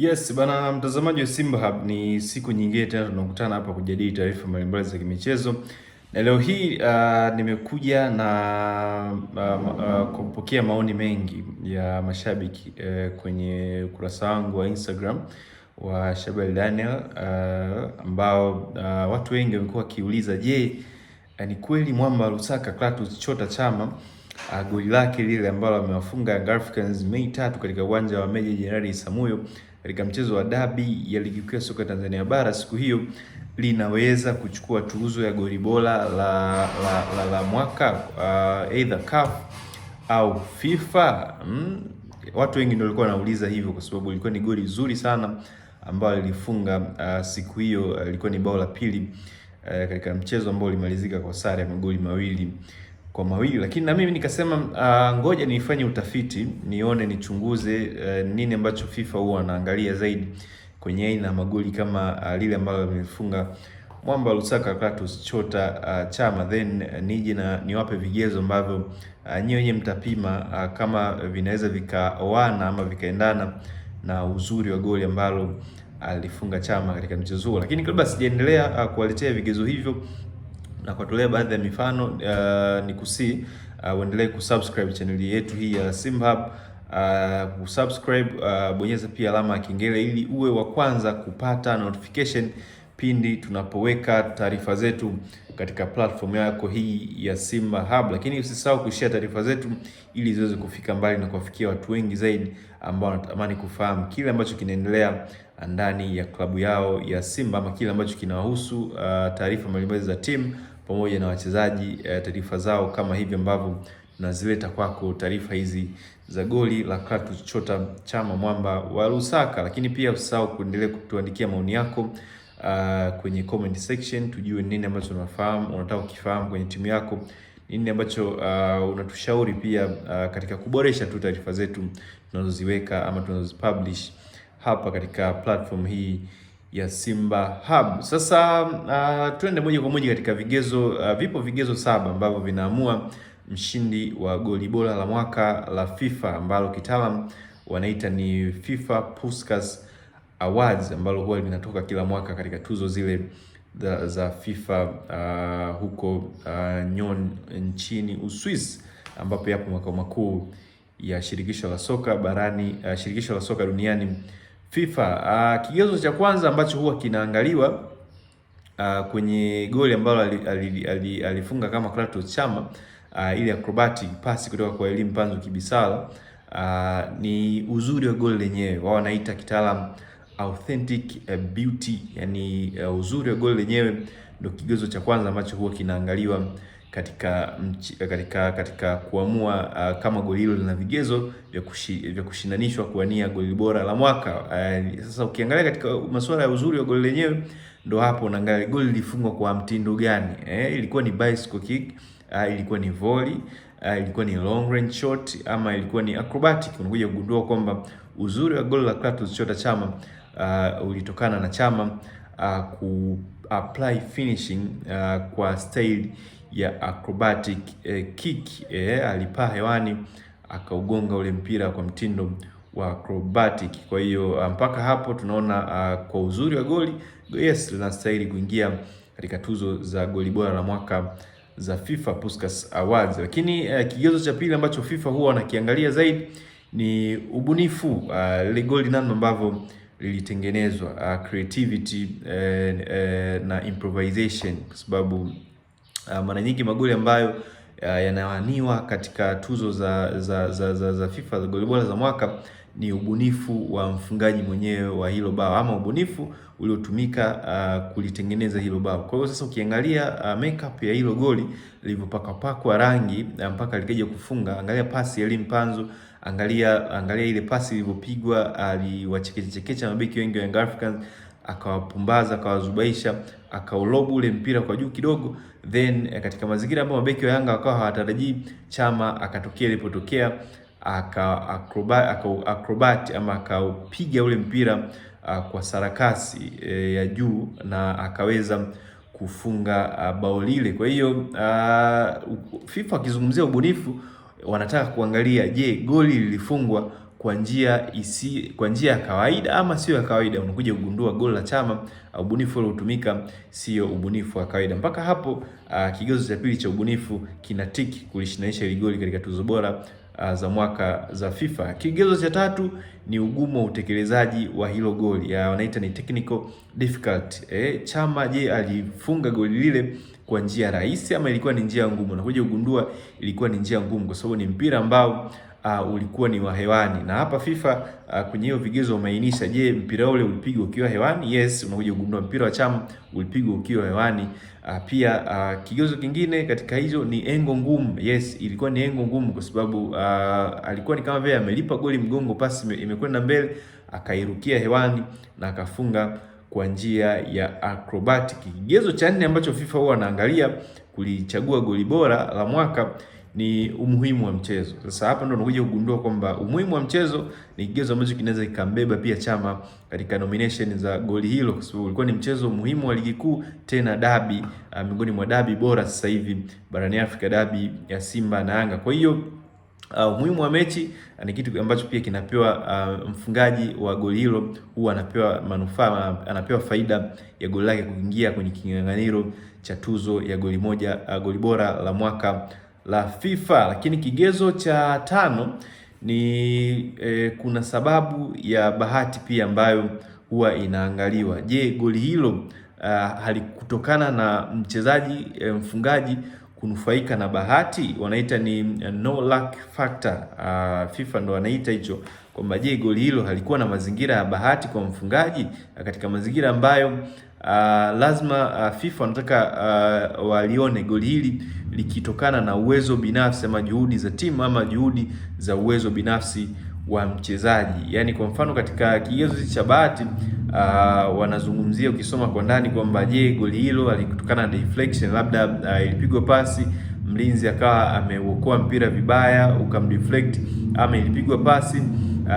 Yes, bana mtazamaji wa Simba Hub, ni siku nyingine tena tunakutana hapa kujadili taarifa mbalimbali za kimichezo. Na leo hii nimekuja na kupokea maoni mengi ya mashabiki kwenye ukurasa wangu wa Instagram wa Shabel Daniel, ambao watu wengi wamekuwa wakiuliza, je, ni kweli mwamba Lusaka Clatous Chota Chama goli lake lile ambalo amewafunga Young Africans Mei 3 katika uwanja wa Meja Jenerali Isamuhyo katika mchezo wa dabi ya ligi kuu ya soka Tanzania bara siku hiyo linaweza kuchukua tuzo ya goli bora la mwaka, either CAF au FIFA? Watu wengi ndio walikuwa wanauliza hivyo kwa sababu ilikuwa ni goli zuri sana ambalo lilifunga siku hiyo. Ilikuwa ni bao la pili katika mchezo ambao ulimalizika kwa sare ya magoli 2-2, lakini na mimi nikasema ngoja nifanye utafiti nione, nichunguze nini ambacho FIFA huwa wanaangalia zaidi kwenye aina ya magoli kama lile ambalo limefunga mwamba Lusaka Clatous Chota Chama, then nije na niwape vigezo ambavyo nyinyi mtapima kama vinaweza vikaoana ama vikaendana na uzuri wa goli ambalo alifunga Chama katika mchezo huo. Lakini kabla sijaendelea kuwaletea vigezo hivyo na kuwatolea baadhi ya mifano, ni kusi uendelee kusubscribe channel yetu hii ya Simba Hub. Kusubscribe, bonyeza pia alama ya kengele ili uwe wa kwanza kupata notification pindi tunapoweka taarifa zetu katika platform yako hii ya Simba Hub. Lakini usisahau kushare taarifa zetu ili ziweze kufika mbali na kuwafikia watu wengi zaidi ambao wanatamani kufahamu kile ambacho kinaendelea ndani ya klabu yao ya Simba, ama kile ambacho kinawahusu, taarifa mbalimbali za timu pamoja na wachezaji, taarifa zao kama hivi ambavyo tunazileta kwako, taarifa hizi za goli la Clatous Chota Chama mwamba wa Lusaka. Lakini pia usisahau kuendelea kutuandikia maoni yako kwenye comment section, tujue nini ambacho unafahamu, unataka kukifahamu kwenye timu yako, nini ambacho unatushauri pia katika kuboresha tu taarifa zetu tunazoziweka ama tunazozipublish hapa katika platform hii ya Simba Hub. Sasa tuende moja kwa moja katika vigezo. Vipo vigezo 7 ambavyo vinaamua mshindi wa goli bora la mwaka la FIFA, ambalo kitaalam wanaita ni FIFA Puskas Awards, ambalo huwa linatoka kila mwaka katika tuzo zile za FIFA huko Nyon nchini Uswisi, ambapo yapo makao makuu ya shirikisho la soka barani, shirikisho la soka duniani FIFA. Kigezo cha kwanza ambacho huwa kinaangaliwa kwenye goli ambalo alifunga kama Clatous Chama, ile acrobatic pass kutoka kwa Elie Mpanzu Kibisala, ni uzuri wa goli lenyewe. Wao wanaita kitaalam authentic beauty, yani uzuri wa goli lenyewe ndio kigezo cha kwanza ambacho huwa kinaangaliwa katika kuamua kama goli hilo lina vigezo vya kushindanishwa kuwania goli bora la mwaka. Sasa ukiangalia katika masuala ya uzuri wa goli lenyewe, ndo hapo unaangalia goli lilifungwa kwa mtindo gani. Ilikuwa ni bicycle kick, ilikuwa ni volley, ilikuwa ni long range shot, ama ilikuwa ni acrobatic. Unakuja kugundua kwamba uzuri wa goli la Clatous Chota Chama ulitokana na Chama ku apply finishing kwa style ya acrobatic kick. Alipaa hewani akaugonga ule mpira kwa mtindo wa acrobatic. Kwa hiyo mpaka hapo tunaona kwa uzuri wa goli, yes, linastahili kuingia katika tuzo za goli bora la mwaka za FIFA Puskas Awards. Lakini kigezo cha pili ambacho FIFA huwa wanakiangalia zaidi ni ubunifu, ile goli namna ambavyo lilitengenezwa, creativity na improvisation, kwa sababu mara nyingi magoli ambayo yanawaniwa katika tuzo za FIFA za goli bora za mwaka ni ubunifu wa mfungaji mwenyewe wa hilo bao, ama ubunifu uliotumika kulitengeneza hilo bao. Kwa hiyo sasa ukiangalia makeup ya hilo goli lilivyopakwa rangi mpaka likaja kufunga, angalia pasi ya Elie Mpanzu, angalia ile pasi ilivyopigwa, aliwachekecha mabeki wengi wa Young Africans, akawapumbaza, akawazubaisha, akaulobu ule mpira kwa juu kidogo, then katika mazingira ambayo mabeki wa Yanga wakawa hawatarajii, Chama akatokea ilipotokea, acrobat ama akaupiga ule mpira kwa sarakasi ya juu na akaweza kufunga bao lile. Kwa hiyo FIFA akizungumzia ubunifu wanataka kuangalia, je, goli lilifungwa kwa njia ya kawaida ama sio ya kawaida, unakuja kugundua goli la Chama, ubunifu uliotumika sio ubunifu wa kawaida. Mpaka hapo kigezo cha pili cha ubunifu kinatiki kulishinaisha ile goli katika tuzo bora za mwaka za FIFA. Kigezo cha tatu ni ugumu wa utekelezaji wa hilo goli, wanaita ni technical difficult. Chama je, alifunga goli lile kwa njia rahisi ama ilikuwa ni njia ngumu? Nakuja kugundua ilikuwa ni njia ngumu, kwa sababu ni mpira ambao ulikuwa ni wa hewani, na hapa FIFA kwenye hiyo vigezo umeainisha, je, mpira ule ulipigwa ukiwa hewani? Yes, unakuja kugundua mpira wa Chama ulipigwa ukiwa hewani. Pia kigezo kingine katika hizo ni engo ngumu. Yes, ilikuwa ni engo ngumu kwa sababu alikuwa ni kama vile amelipa goli mgongo, pasi imekwenda mbele, akairukia hewani na akafunga kwa njia ya acrobatic. Kigezo cha nne ambacho FIFA huwa anaangalia kulichagua goli bora la mwaka ni umuhimu wa mchezo. Sasa hapa ndo unakuja kugundua kwamba umuhimu wa mchezo ni kigezo ambacho kinaweza kikambeba pia Chama katika nomination za goli hilo, kwa sababu ulikuwa ni mchezo muhimu wa ligi kuu, tena dabi, miongoni mwa dabi bora sasa hivi barani Afrika, dabi ya Simba na Yanga. Kwa hiyo umuhimu wa mechi ni kitu ambacho pia kinapewa mfungaji wa goli hilo, huwa anapewa manufaa, anapewa faida ya goli lake kuingia kwenye kinyang'anyiro cha tuzo ya goli bora la mwaka la FIFA. Lakini kigezo cha tano ni kuna sababu ya bahati pia ambayo huwa inaangaliwa. Je, goli hilo halikutokana na mchezaji mfungaji kunufaika na bahati? Wanaita ni no luck factor. FIFA ndo wanaita hicho, kwamba je, goli hilo halikuwa na mazingira ya bahati kwa mfungaji, katika mazingira ambayo lazima FIFA wanataka walione goli hili likitokana na uwezo binafsi ama juhudi za timu ama juhudi za uwezo binafsi wa mchezaji. Yani kwa mfano katika kigezo cha bahati wanazungumzia, ukisoma kwa ndani, kwamba je, goli hilo alikutokana na deflection, labda ilipigwa pasi mlinzi akawa ameuokoa mpira vibaya ukamdeflect, ama ilipigwa pasi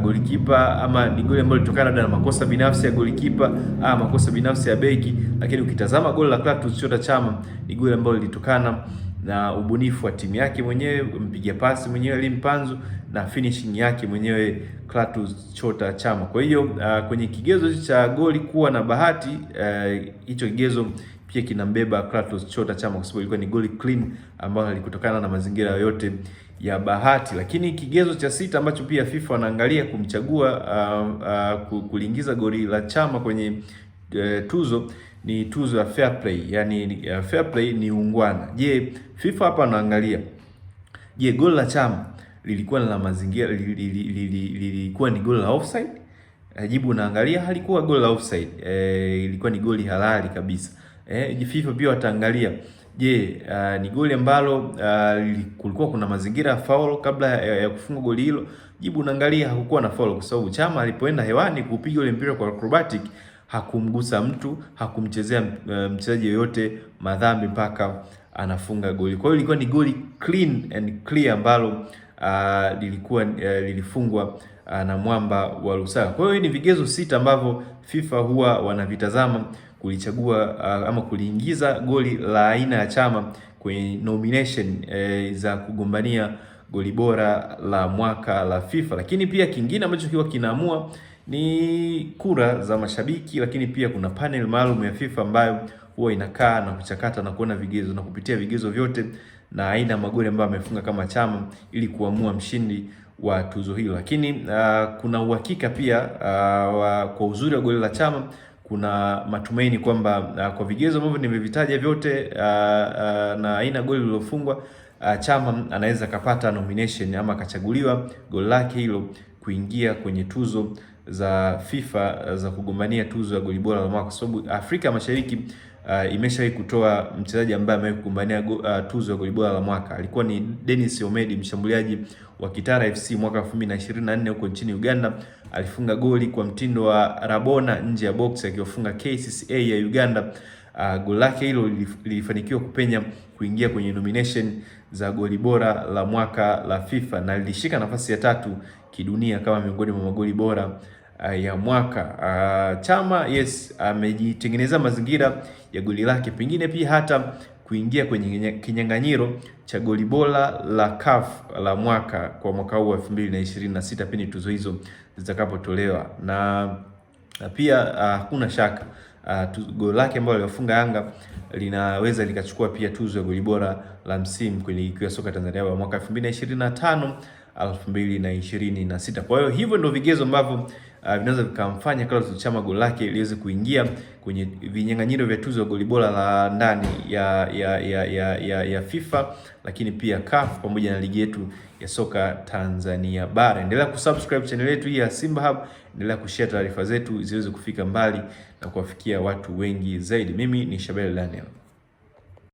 golikipa, ama ni goli ambalo litokana na makosa binafsi ya golikipa ama makosa binafsi ya beki. Lakini ukitazama goli la Clatous Chota Chama ni goli ambalo lilitokana na ubunifu wa timu yake mwenyewe, mpiga pasi mwenyewe Lim Panzu na finishing yake mwenyewe Clatous Chota Chama. Kwa hiyo kwenye kigezo cha goli kuwa na bahati, hicho kigezo pia kinambeba Clatous Chota Chama kwa sababu ilikuwa ni goli clean ambayo halikutokana na mazingira yoyote ya bahati. Lakini kigezo cha sita ambacho pia FIFA wanaangalia kumchagua kuliingiza goli la Chama kwenye tuzo ni tuzo ya fair play. Yani fair play ni ungwana. Je, FIFA hapa anaangalia, je, goli la Chama lilikuwa na mazingira, lilikuwa ni goli la offside? Jibu unaangalia halikuwa goli la offside, ilikuwa ni goli halali kabisa. FIFA pia wataangalia, je, ni goli ambalo kulikuwa kuna mazingira ya foul kabla ya kufunga goli hilo? Jibu unaangalia hakukuwa na foul, kwa sababu Chama alipoenda hewani kupiga ile mpira kwa acrobatic hakumgusa mtu, hakumchezea mchezaji yoyote madhambi mpaka anafunga goli. Kwa hiyo ilikuwa ni goli clean and clear ambalo lilifungwa na mwamba wa Lusaka. Kwa hiyo ni vigezo sita ambavyo FIFA huwa wanavitazama kulichagua ama kuliingiza goli la aina ya Chama kwenye nomination za kugombania goli bora la mwaka la FIFA. Lakini pia kingine ambacho kiwa kinaamua ni kura za mashabiki, lakini pia kuna panel maalum ya FIFA ambayo huwa inakaa na kuchakata na kuona vigezo na kupitia vigezo vyote na aina ya magoli ambayo amefunga kama Chama ili kuamua mshindi wa tuzo hilo. Lakini kuna uhakika pia kwa uzuri wa goli la Chama, kuna matumaini kwamba kwa vigezo ambavyo nimevitaja vyote na aina goli lilofungwa, Chama anaweza kapata nomination ama akachaguliwa goli lake hilo kuingia kwenye tuzo za FIFA za kugombania tuzo ya goli bora la mwaka, kwa sababu Afrika Mashariki imeshawahi kutoa mchezaji ambaye amewahi kugombania tuzo ya goli bora la mwaka. Alikuwa ni Dennis Omedi, mshambuliaji wa Kitara FC mwaka 2024 huko nchini Uganda. Alifunga goli kwa mtindo wa Rabona nje ya box akiwafunga KCCA ya Uganda. Goli lake hilo lilifanikiwa kupenya kuingia kwenye nomination za goli bora la mwaka la FIFA na lilishika nafasi ya 3 kidunia kama miongoni mwa magoli bora ya mwaka. Chama yes amejitengeneza mazingira ya goli lake, pengine pia hata kuingia kwenye kinyang'anyiro cha goli bora la CAF la mwaka kwa mwaka huu 2026 pindi tuzo hizo zitakapotolewa. Na pia hakuna shaka goli lake ambalo aliyofunga Yanga linaweza likachukua pia tuzo ya goli bora la msimu kwenye ligi ya soka Tanzania ya mwaka 2025 2026. Kwa hiyo hivyo ndio vigezo ambavyo vinaweza vikamfanya Clatous Chama goli lake liweze kuingia kwenye vinyang'anyiro vya tuzo ya goli bora la ndani ya FIFA, lakini pia CAF pamoja na ligi yetu ya soka Tanzania bara. Endelea kusubscribe channel yetu hii ya Simba Hub, endelea kushare taarifa zetu ziweze kufika mbali na kuwafikia watu wengi zaidi. Mimi ni Shabel Daniel.